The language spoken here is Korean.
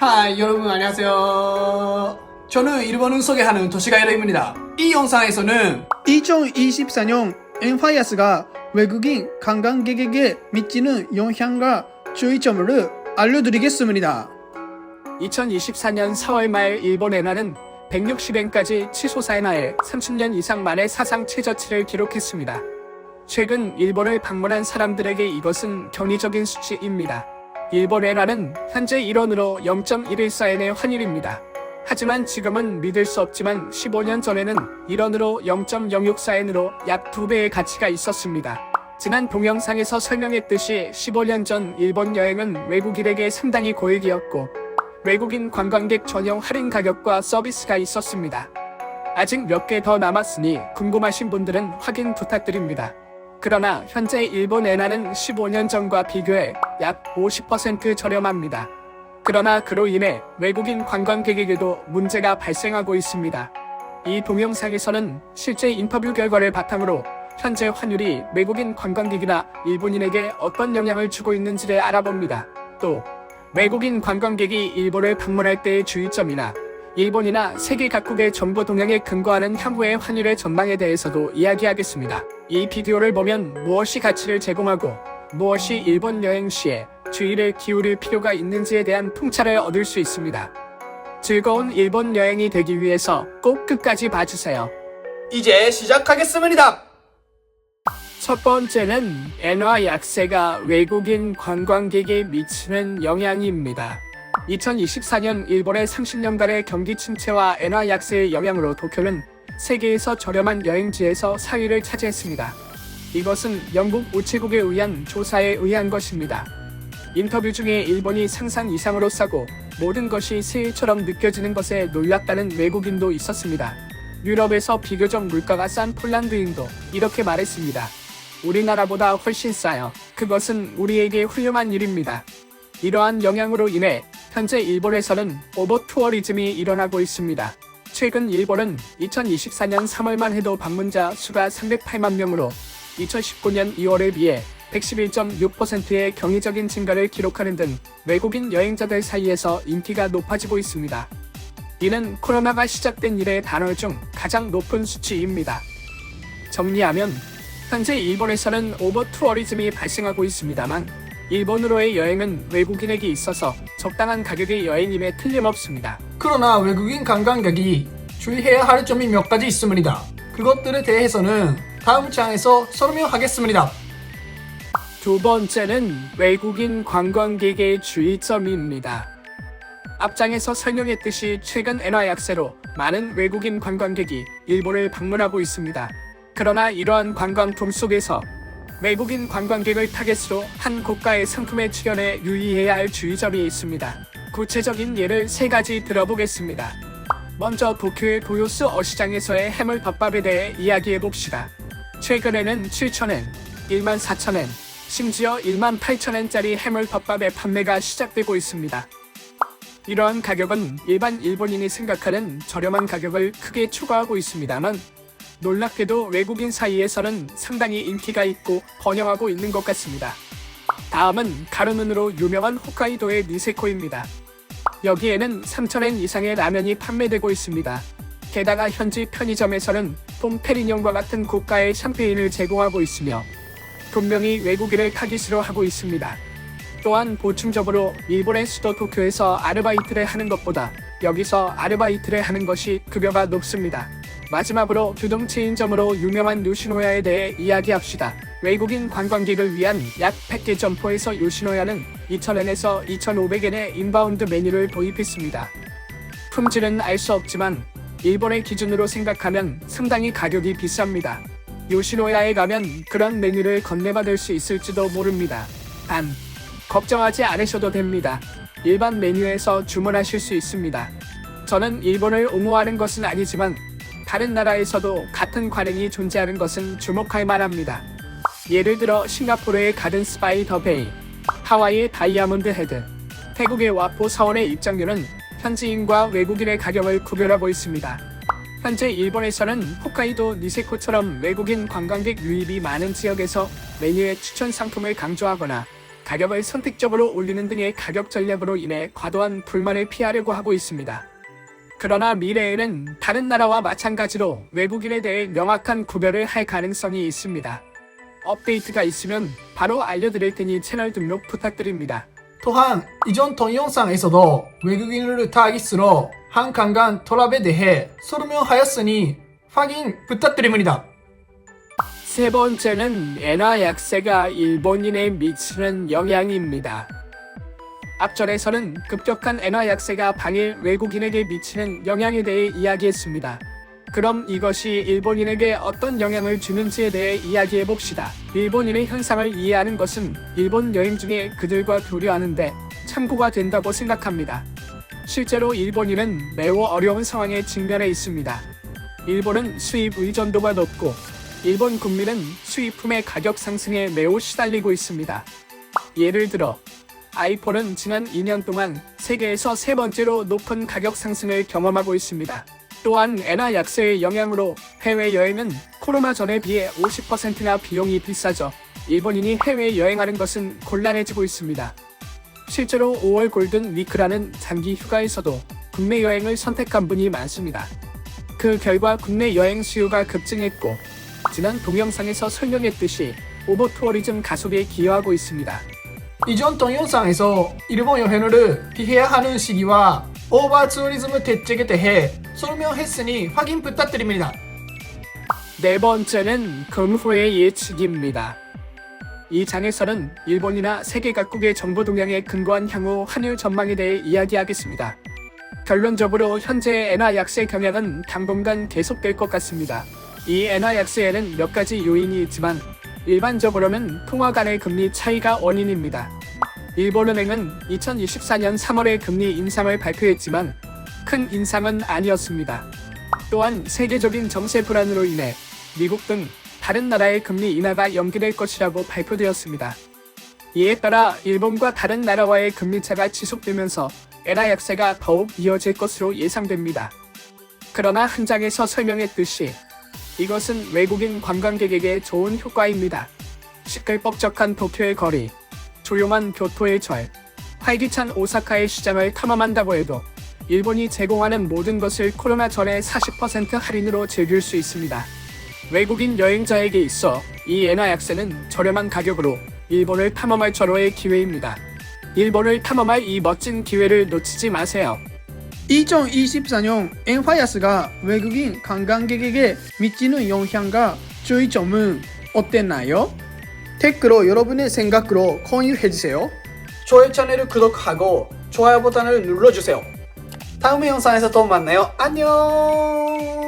하이 여러분 안녕하세요. 저는 일본을 소개하는 도시가이러입니다. 이 영상에서는 2024년 엔파이어스가 외국인 관광객에게 미치는 영향과 주의점을 알려드리겠습니다. 2024년 4월 말 일본 엔화는 160엔까지 치솟아 엔화에 30년 이상 만에 사상 최저치를 기록했습니다. 최근 일본을 방문한 사람들에게 이것은 경이적인 수치입니다. 일본 엔화는 현재 1원으로 0.114엔의 환율입니다. 하지만 지금은 믿을 수 없지만 15년 전에는 1원으로 0.064엔으로 약 2배의 가치가 있었습니다. 지난 동영상에서 설명했듯이 15년 전 일본 여행은 외국인에게 상당히 고액이었고 외국인 관광객 전용 할인 가격과 서비스가 있었습니다. 아직 몇 개 더 남았으니 궁금하신 분들은 확인 부탁드립니다. 그러나 현재 일본 엔화는 15년 전과 비교해 약 50% 저렴합니다. 그러나 그로 인해 외국인 관광객에게도 문제가 발생하고 있습니다. 이 동영상에서는 실제 인터뷰 결과를 바탕으로 현재 환율이 외국인 관광객이나 일본인에게 어떤 영향을 주고 있는지를 알아봅니다. 또 외국인 관광객이 일본을 방문할 때의 주의점이나 일본이나 세계 각국의 정보 동향에 근거하는 향후의 환율의 전망에 대해서도 이야기하겠습니다. 이 비디오를 보면 무엇이 가치를 제공하고 무엇이 일본 여행 시에 주의를 기울일 필요가 있는지에 대한 통찰을 얻을 수 있습니다. 즐거운 일본 여행이 되기 위해서 꼭 끝까지 봐주세요. 이제 시작하겠습니다. 첫 번째는 엔화 약세가 외국인 관광객에 미치는 영향입니다. 2024년 일본의 30년간의 경기 침체와 엔화 약세의 영향으로 도쿄는 세계에서 저렴한 여행지에서 4위를 차지했습니다. 이것은 영국 우체국에 의한 조사에 의한 것입니다. 인터뷰 중에 일본이 상상 이상으로 싸고 모든 것이 새 일처럼 느껴지는 것에 놀랐다는 외국인도 있었습니다. 유럽에서 비교적 물가가 싼 폴란드인도 이렇게 말했습니다. 우리나라보다 훨씬 싸요. 그것은 우리에게 훌륭한 일입니다. 이러한 영향으로 인해 현재 일본에서는 오버 투어리즘이 일어나고 있습니다. 최근 일본은 2024년 3월만 해도 방문자 수가 308만 명으로 2019년 2월에 비해 111.6%의 경이적인 증가를 기록하는 등 외국인 여행자들 사이에서 인기가 높아지고 있습니다. 이는 코로나가 시작된 이래 단월 중 가장 높은 수치입니다. 정리하면 현재 일본에서는 오버 투어리즘이 발생하고 있습니다만 일본으로의 여행은 외국인에게 있어서 적당한 가격의 여행임에 틀림없습니다. 그러나 외국인 관광객이 주의해야 할 점이 몇 가지 있습니다. 그것들에 대해서는 다음 장에서 설명하겠습니다. 두 번째는 외국인 관광객의 주의점입니다. 앞장에서 설명했듯이 최근 엔화 약세로 많은 외국인 관광객이 일본을 방문하고 있습니다. 그러나 이러한 관광통 속에서 외국인 관광객을 타겟으로 한 고가의 상품에 출연해 유의해야 할 주의점이 있습니다. 구체적인 예를 3가지 들어보겠습니다. 먼저 도쿄의 도요스 어시장에서의 해물덮밥에 대해 이야기해봅시다. 최근에는 7,000엔, 14,000엔, 심지어 18,000엔짜리 해물덮밥의 판매가 시작되고 있습니다. 이러한 가격은 일반 일본인이 생각하는 저렴한 가격을 크게 초과하고 있습니다만 놀랍게도 외국인 사이에서는 상당히 인기가 있고 번영하고 있는 것 같습니다. 다음은 가루눈으로 유명한 홋카이도의 니세코입니다. 여기에는 3,000엔 이상의 라면이 판매되고 있습니다. 게다가 현지 편의점에서는 돔페리뇽과 같은 고가의 샴페인을 제공하고 있으며 분명히 외국인을 타깃으로 하고 있습니다. 또한 보충적으로 일본의 수도 도쿄에서 아르바이트를 하는 것보다 여기서 아르바이트를 하는 것이 급여가 높습니다. 마지막으로 규동 체인점으로 유명한 요시노야에 대해 이야기합시다. 외국인 관광객을 위한 약 100개 점포에서 요시노야는 2,000엔에서 2,500엔의 인바운드 메뉴를 도입했습니다. 품질은 알 수 없지만 일본의 기준으로 생각하면 상당히 가격이 비쌉니다. 요시노야에 가면 그런 메뉴를 건네받을 수 있을지도 모릅니다. 단, 걱정하지 않으셔도 됩니다. 일반 메뉴에서 주문하실 수 있습니다. 저는 일본을 옹호하는 것은 아니지만 다른 나라에서도 같은 관행이 존재하는 것은 주목할 만합니다. 예를 들어 싱가포르의 가든 스바이 더 베이, 하와이의 다이아몬드 헤드, 태국의 와포 사원의 입장료는 현지인과 외국인의 가격을 구별하고 있습니다. 현재 일본에서는 홋카이도 니세코처럼 외국인 관광객 유입이 많은 지역에서 메뉴의 추천 상품을 강조하거나 가격을 선택적으로 올리는 등의 가격 전략으로 인해 과도한 불만을 피하려고 하고 있습니다. 그러나 미래에는 다른 나라와 마찬가지로 외국인에 대해 명확한 구별을 할 가능성이 있습니다. 업데이트가 있으면 바로 알려드릴 테니 채널 등록 부탁드립니다. 또한 이전 동영상에서도 외국인을 타깃으로 한 관광 톨합에 대해 설명하였으니 확인 부탁드립니다. 세 번째는 엔화 약세가 일본인에 미치는 영향입니다. 앞절에서는 급격한 엔화 약세가 방일 외국인에게 미치는 영향에 대해 이야기했습니다. 그럼 이것이 일본인에게 어떤 영향을 주는지에 대해 이야기해 봅시다. 일본인의 현상을 이해하는 것은 일본 여행 중에 그들과 교류하는데 참고가 된다고 생각합니다. 실제로 일본인은 매우 어려운 상황에 직면해 있습니다. 일본은 수입 의존도가 높고 일본 국민은 수입품의 가격 상승에 매우 시달리고 있습니다. 예를 들어 아이폰은 지난 2년 동안 세계에서 세 번째로 높은 가격 상승을 경험하고 있습니다. 또한 엔화 약세의 영향으로 해외여행은 코로나 전에 비해 50%나 비용이 비싸져 일본인이 해외여행하는 것은 곤란해지고 있습니다. 실제로 5월 골든 위크라는 장기 휴가에서도 국내 여행을 선택한 분이 많습니다. 그 결과 국내 여행 수요가 급증했고 지난 동영상에서 설명했듯이 오버 투어리즘 가속에 기여하고 있습니다. 이전 동영상에서 일본 여행을 피해야 하는 시기와 오버 투어리즘 대책에 대해 설명했으니 확인 부탁드립니다. 네 번째는 금후의 예측입니다. 이 장에서는 일본이나 세계 각국의 정보 동향에 근거한 향후 환율 전망에 대해 이야기하겠습니다. 결론적으로 현재의 엔화 약세 경향은 당분간 계속될 것 같습니다. 이 엔화 약세에는 몇 가지 요인이 있지만 일반적으로는 통화 간의 금리 차이가 원인입니다. 일본은행은 2024년 3월에 금리 인상을 발표했지만 큰 인상은 아니었습니다. 또한 세계적인 정세 불안으로 인해 미국 등 다른 나라의 금리 인하가 연기될 것이라고 발표되었습니다. 이에 따라 일본과 다른 나라와의 금리 차가 지속되면서 엔화 약세가 더욱 이어질 것으로 예상됩니다. 그러나 한 장에서 설명했듯이 이것은 외국인 관광객에게 좋은 효과입니다. 시끌벅적한 도쿄의 거리, 조용한 교토의 절, 활기찬 오사카의 시장을 탐험한다고 해도 일본이 제공하는 모든 것을 코로나 전에 40% 할인으로 즐길 수 있습니다. 외국인 여행자에게 있어 이 엔화 약세는 저렴한 가격으로 일본을 탐험할 절호의 기회입니다. 일본을 탐험할 이 멋진 기회를 놓치지 마세요. 2024년 엔화 약세가 외국인 관광객에게 미치는 영향과 주의점은 어땠나요? 댓글로 여러분의 생각으로 공유해주세요. 저의 채널을 구독하고 좋아요 버튼을 눌러주세요. 다음 영상에서 또 만나요. 안녕.